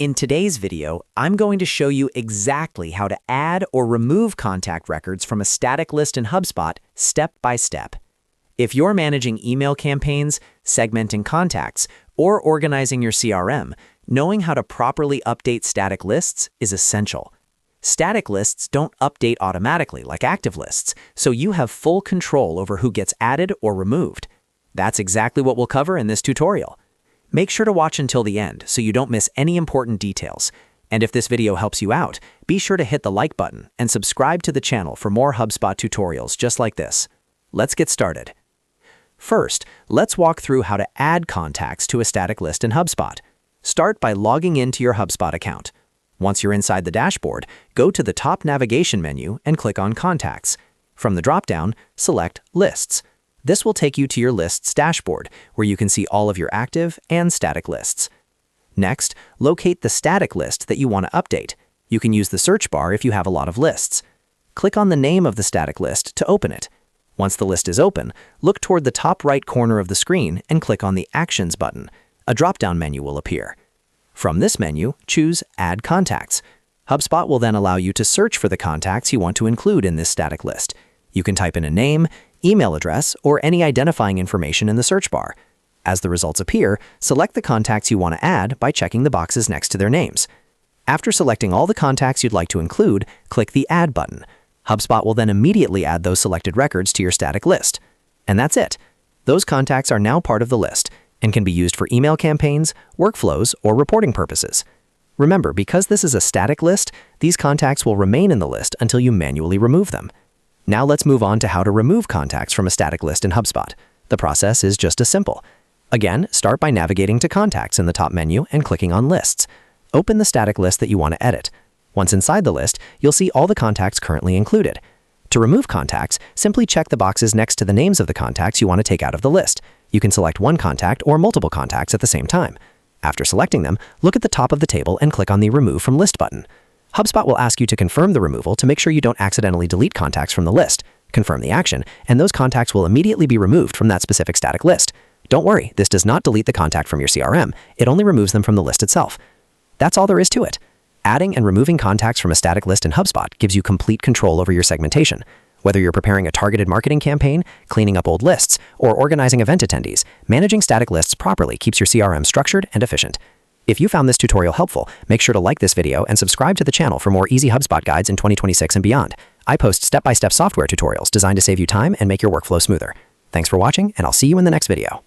In today's video, I'm going to show you exactly how to add or remove contact records from a static list in HubSpot step by step. If you're managing email campaigns, segmenting contacts, or organizing your CRM, knowing how to properly update static lists is essential. Static lists don't update automatically like active lists, so you have full control over who gets added or removed. That's exactly what we'll cover in this tutorial. Make sure to watch until the end so you don't miss any important details. And if this video helps you out, be sure to hit the like button and subscribe to the channel for more HubSpot tutorials just like this. Let's get started. First, let's walk through how to add contacts to a static list in HubSpot. Start by logging into your HubSpot account. Once you're inside the dashboard, go to the top navigation menu and click on Contacts. From the dropdown, select Lists. This will take you to your lists dashboard, where you can see all of your active and static lists. Next, locate the static list that you want to update. You can use the search bar if you have a lot of lists. Click on the name of the static list to open it. Once the list is open, look toward the top right corner of the screen and click on the Actions button. A drop-down menu will appear. From this menu, choose Add Contacts. HubSpot will then allow you to search for the contacts you want to include in this static list. You can type in a name, email address, or any identifying information in the search bar. As the results appear, select the contacts you want to add by checking the boxes next to their names. After selecting all the contacts you'd like to include, click the Add button. HubSpot will then immediately add those selected records to your static list. And that's it. Those contacts are now part of the list and can be used for email campaigns, workflows, or reporting purposes. Remember, because this is a static list, these contacts will remain in the list until you manually remove them. Now let's move on to how to remove contacts from a static list in HubSpot. The process is just as simple. Again, start by navigating to Contacts in the top menu and clicking on Lists. Open the static list that you want to edit. Once inside the list, you'll see all the contacts currently included. To remove contacts, simply check the boxes next to the names of the contacts you want to take out of the list. You can select one contact or multiple contacts at the same time. After selecting them, look at the top of the table and click on the Remove from List button. HubSpot will ask you to confirm the removal to make sure you don't accidentally delete contacts from the list. Confirm the action, and those contacts will immediately be removed from that specific static list. Don't worry, this does not delete the contact from your CRM. It only removes them from the list itself. That's all there is to it. Adding and removing contacts from a static list in HubSpot gives you complete control over your segmentation. Whether you're preparing a targeted marketing campaign, cleaning up old lists, or organizing event attendees, managing static lists properly keeps your CRM structured and efficient. If you found this tutorial helpful, make sure to like this video and subscribe to the channel for more easy HubSpot guides in 2026 and beyond. I post step-by-step software tutorials designed to save you time and make your workflow smoother. Thanks for watching, and I'll see you in the next video.